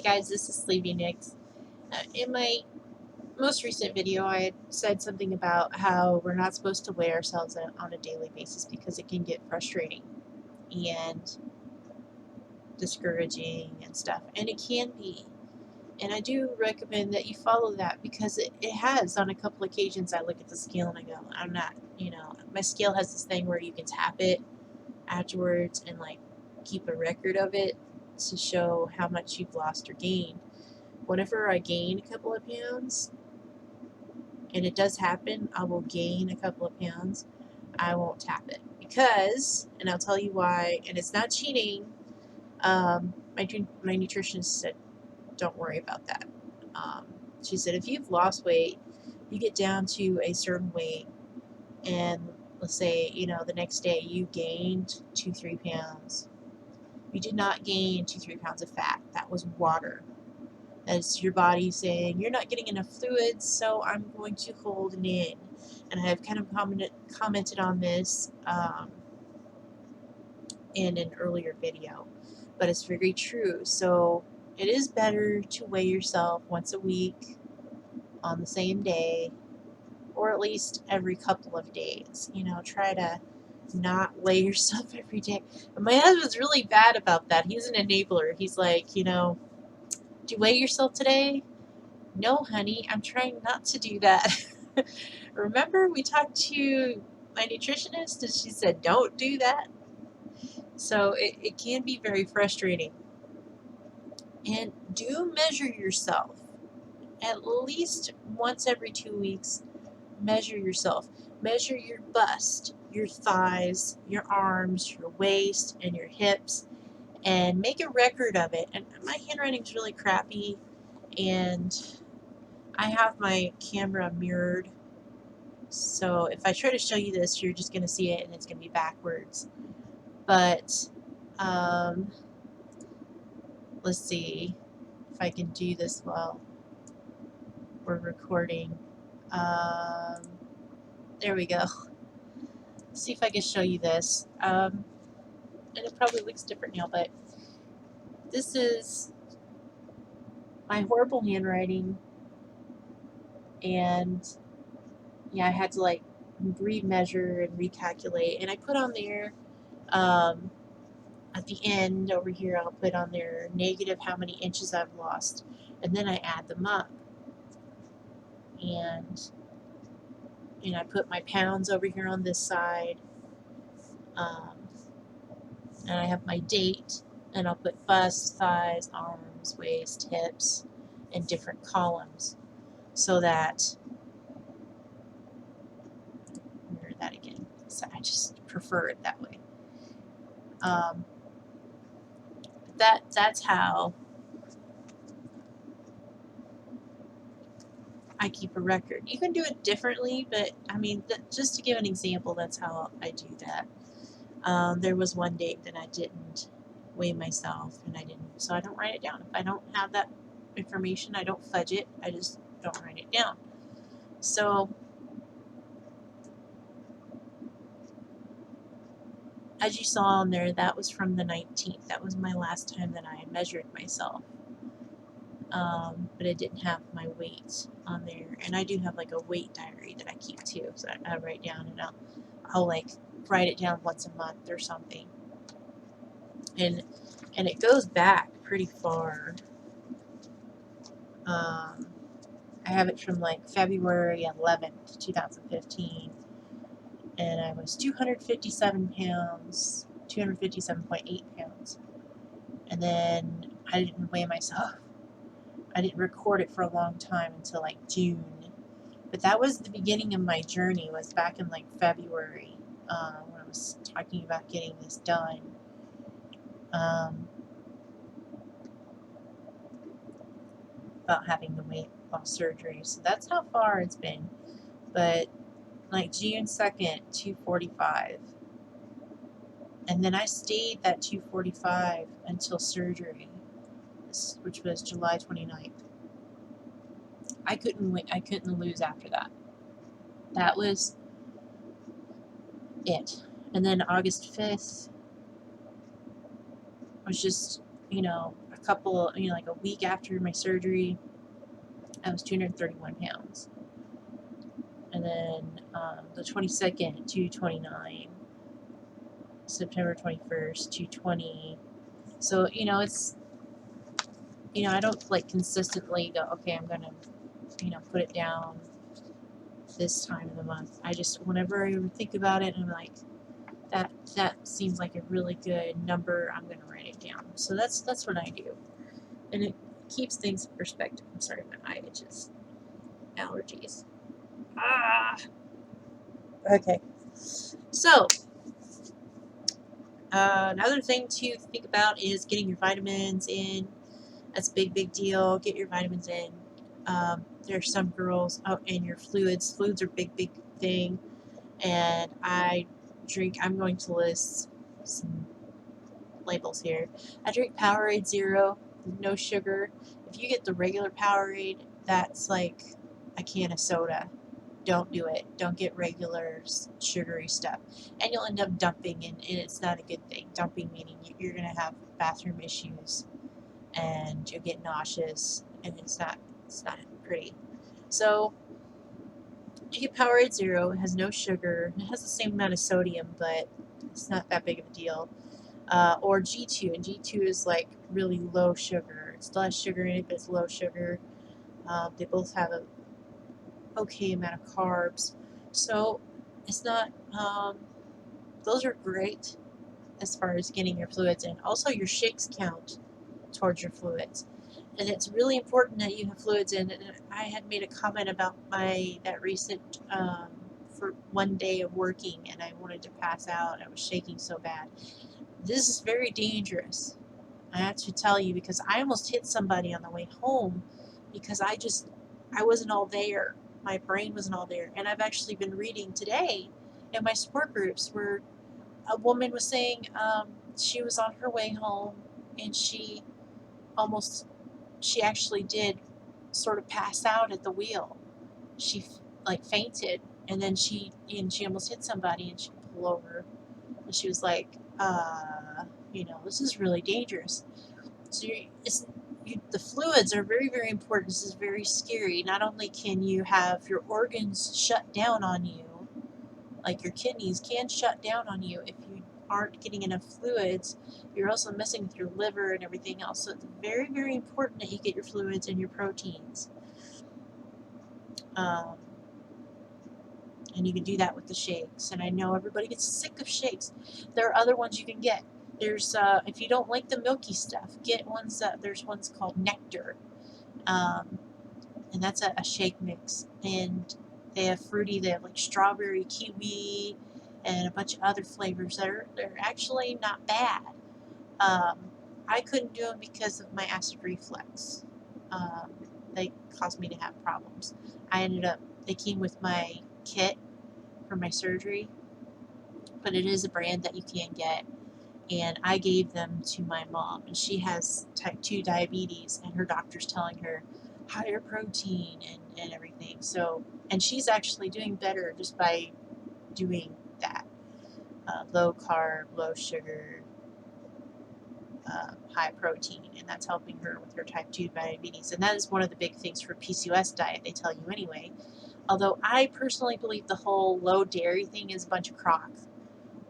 Hey guys, this is Sleepy Nix. In my most recent video, I had said something about how we're not supposed to weigh ourselves on a daily basis because it can get frustrating and discouraging and stuff, and it can be. And I do recommend that you follow that because it has. On a couple occasions, I look at the scale and I go, I'm not, my scale has this thing where you can tap it afterwards and like keep a record of it to show how much you've lost or gained. Whenever I gain a couple of pounds, and it does happen, I will gain a couple of pounds, I won't tap it because, and I'll tell you why, and it's not cheating. My nutritionist said, don't worry about that. She said, if you've lost weight, you get down to a certain weight, and let's say, the next day you gained 2-3 pounds. You did not gain 2-3 pounds of fat. That was water. That's your body saying, you're not getting enough fluids, so I'm going to hold it in. And I have kind of commented on this in an earlier video, but it's very true. So it is better to weigh yourself once a week on the same day, or at least every couple of days. Try to not weigh yourself every day. But my husband's really bad about that. He's an enabler. He's like, do you weigh yourself today? No, honey, I'm trying not to do that. Remember, we talked to my nutritionist and she said, don't do that. So it can be very frustrating. And do measure yourself. At least once every 2 weeks, measure yourself. Measure your bust, your thighs, your arms, your waist, and your hips, and make a record of it. And my handwriting's really crappy, and I have my camera mirrored, so if I try to show you this, you're just going to see it and it's going to be backwards. But let's see if I can do this while we're recording. There we go. Let's see if I can show you this. And it probably looks different now, but this is my horrible handwriting, and yeah, I had to like remeasure and recalculate, and I put on there at the end over here, I'll put on there negative how many inches I've lost, and then I add them up, and I put my pounds over here on this side, and I have my date, and I'll put bust, thighs, arms, waist, hips in different columns, so that, mirror that again, so I just prefer it that way. That's how I keep a record. You can do it differently, but I mean, just to give an example, that's how I do that. There was one date that I didn't weigh myself, and so I don't write it down. If I don't have that information, I don't fudge it, I just don't write it down. So as you saw on there, that was from the 19th. That was my last time that I measured myself. But it didn't have my weight on there, and I do have like a weight diary that I keep too, so I write down, and I'll like write it down once a month or something, and it goes back pretty far. I have it from like February 11th, 2015, and I was 257 pounds, 257.8 pounds, and then I didn't weigh myself. I didn't record it for a long time until like June, but that was the beginning of my journey, was back in like February, when I was talking about getting this done. About having the weight loss surgery. So that's how far it's been. But like June 2nd, 245. And then I stayed that 245 until surgery, which was July 29th. I couldn't lose after that. That was it. And then August 5th was just, a like a week after my surgery, I was 231 pounds. And then the 22nd, 229. September 21st, 220. So, it's, I don't like consistently go, okay, I'm going to, put it down this time of the month. I just, whenever I think about it, I'm like, that seems like a really good number. I'm going to write it down. So that's what I do. And it keeps things in perspective. I'm sorry, my eye itches. Allergies. Okay. So, another thing to think about is getting your vitamins in. That's a big deal. Get your vitamins in. There's some girls, and your fluids. Fluids are big thing. And I'm going to list some labels here. I drink Powerade Zero, no sugar. If you get the regular Powerade, that's like a can of soda. Don't do it. Don't get regular sugary stuff. And you'll end up dumping, and it's not a good thing. Dumping meaning you're going to have bathroom issues, and you'll get nauseous, and it's not pretty. So you get Powerade Zero. It has no sugar. It has the same amount of sodium, but it's not that big of a deal. Or G2, and G2 is like really low sugar. It still has sugar in it, but it's low sugar. They both have a okay amount of carbs, so it's not. Those are great as far as getting your fluids in. Also, your shakes count towards your fluids, and it's really important that you have fluids in. And I had made a comment about that recent for one day of working, and I wanted to pass out. I was shaking so bad. This is very dangerous. I have to tell you, because I almost hit somebody on the way home because I wasn't all there. My brain wasn't all there. And I've actually been reading today in my support groups where a woman was saying she was on her way home, and she actually did sort of pass out at the wheel. She like fainted, and then she almost hit somebody, and she pulled over, and she was like, this is really dangerous. So the fluids are very important. This is very scary. Not only can you have your organs shut down on you, like your kidneys can shut down on you if you aren't getting enough fluids, you're also messing with your liver and everything else. So it's very important that you get your fluids and your proteins. And you can do that with the shakes. And I know everybody gets sick of shakes. There are other ones you can get. There's if you don't like the milky stuff, get ones there's ones called Nectar, and that's a shake mix. And they have fruity. They have like strawberry, kiwi, and a bunch of other flavors that they're actually not bad. I couldn't do them because of my acid reflux. They caused me to have problems. They came with my kit for my surgery, but it is a brand that you can get, and I gave them to my mom, and she has type 2 diabetes, and her doctor's telling her higher protein and everything. So, and she's actually doing better just by doing that. Low carb, low sugar, high protein, and that's helping her with her type 2 diabetes. And that is one of the big things for PCOS diet, they tell you anyway. Although I personally believe the whole low dairy thing is a bunch of crock,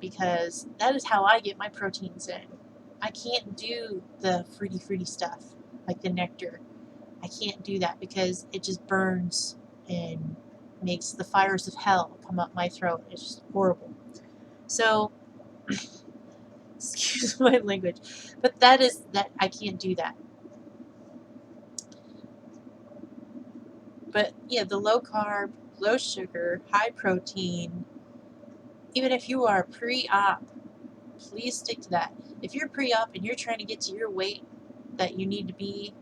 because that is how I get my proteins in. I can't do the fruity stuff like the Nectar. I can't do that because it just burns and makes the fires of hell come up my throat. It's just horrible. So, excuse my language, but that I can't do that. But yeah, the low carb, low sugar, high protein, even if you are pre-op, please stick to that. If you're pre-op and you're trying to get to your weight that you need to be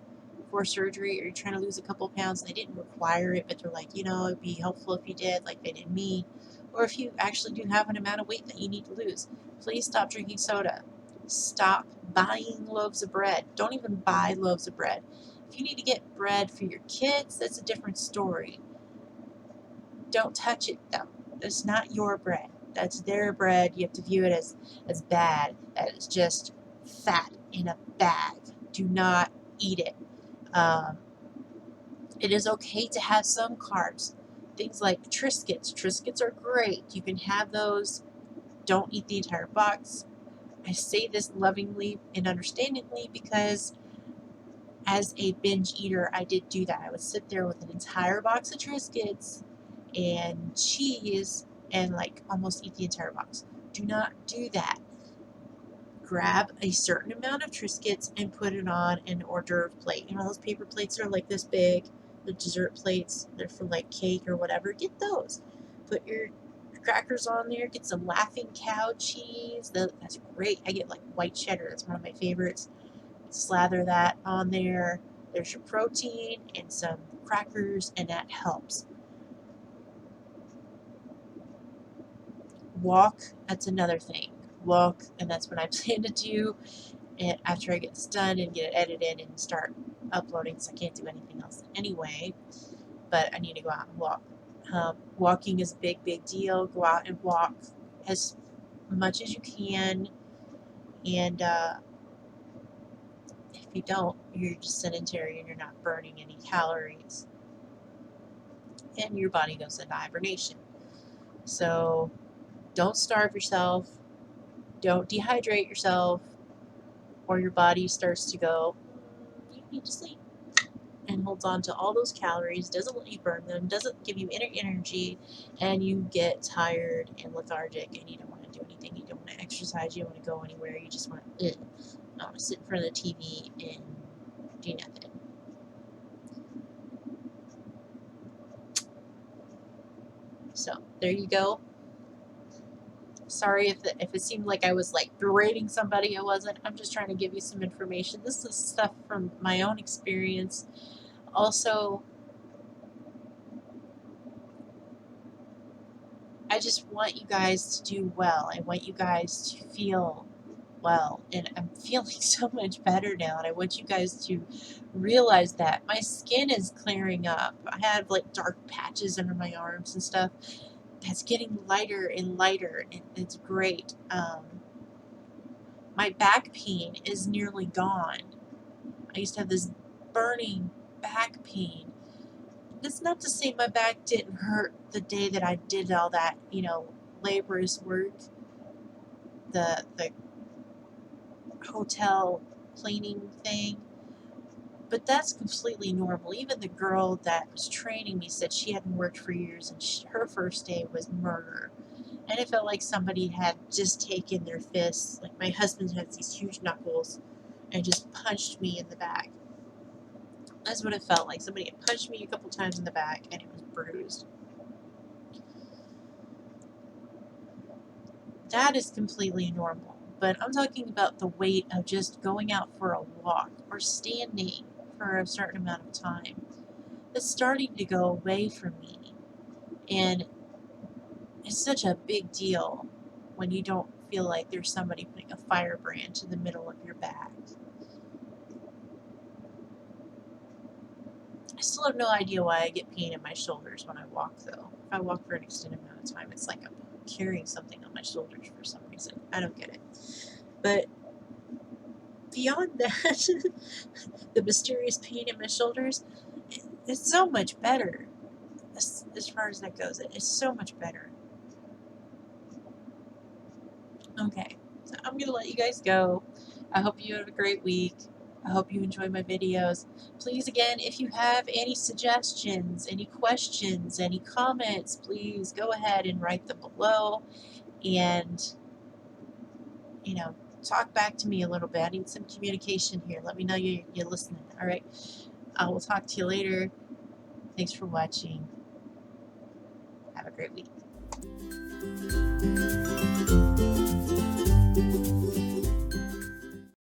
for surgery, or you're trying to lose a couple pounds, and they didn't require it, but they're like, it'd be helpful if you did, like they did me, or if you actually do have an amount of weight that you need to lose, please stop drinking soda. Stop buying loaves of bread. Don't even buy loaves of bread. If you need to get bread for your kids, that's a different story. Don't touch it, though. It's not your bread. That's their bread. You have to view it as bad. That is just fat in a bag do not eat it. It is okay to have some carbs. Things like Triscuits. Triscuits are great. You can have those. Don't eat the entire box. I say this lovingly and understandingly because as a binge eater, I did do that. I would sit there with an entire box of Triscuits and cheese and like almost eat the entire box. Do not do that. Grab a certain amount of Triscuits and put it on an hors d'oeuvre plate. You know, those paper plates are like this big, the dessert plates, they're for like cake or whatever. Get those. Put your crackers on there. Get some Laughing Cow cheese. That's great. I get like white cheddar. That's one of my favorites. Slather that on there. There's your protein and some crackers, and that helps. Walk, that's another thing. Walk, and that's what I plan to do after I get this done and get it edited and start uploading, so I can't do anything else anyway, but I need to go out and walk. Walking is a big deal. Go out and walk as much as you can, and if you don't, you're just sedentary and you're not burning any calories, and your body goes into hibernation. So don't starve yourself, don't dehydrate yourself, or your body starts to go, you need to sleep, and holds on to all those calories, doesn't let you burn them, doesn't give you any energy, and you get tired and lethargic, and you don't want to do anything. You don't want to exercise, you don't want to go anywhere, you just want to sit in front of the TV and do nothing. So there you go. Sorry if it seemed like I was like berating somebody. I wasn't. I'm just trying to give you some information. This is stuff from my own experience. Also, I just want you guys to do well. I want you guys to feel well, and I'm feeling so much better now, and I want you guys to realize that my skin is clearing up. I have like dark patches under my arms and stuff. That's getting lighter and lighter, and it's great. My back pain is nearly gone. I used to have this burning back pain. That's not to say my back didn't hurt the day that I did all that, laborious work, the hotel cleaning thing. But that's completely normal. Even the girl that was training me said she hadn't worked for years, and her first day was murder. And it felt like somebody had just taken their fists, like my husband has these huge knuckles, and just punched me in the back. That's what it felt like. Somebody had punched me a couple times in the back, and it was bruised. That is completely normal. But I'm talking about the weight of just going out for a walk or standing for a certain amount of time. It's starting to go away from me. And it's such a big deal when you don't feel like there's somebody putting a firebrand in the middle of your back. I still have no idea why I get pain in my shoulders when I walk, though. If I walk for an extended amount of time, it's like I'm carrying something on my shoulders for some reason. I don't get it. But beyond that, the mysterious pain in my shoulders, it's so much better. As far as that goes, it's so much better. Okay, so I'm going to let you guys go. I hope you have a great week. I hope you enjoy my videos. Please, again, if you have any suggestions, any questions, any comments, please go ahead and write them below and, talk back to me a little bit. I need some communication here. Let me know you're listening. All right. I will talk to you later. Thanks for watching. Have a great week.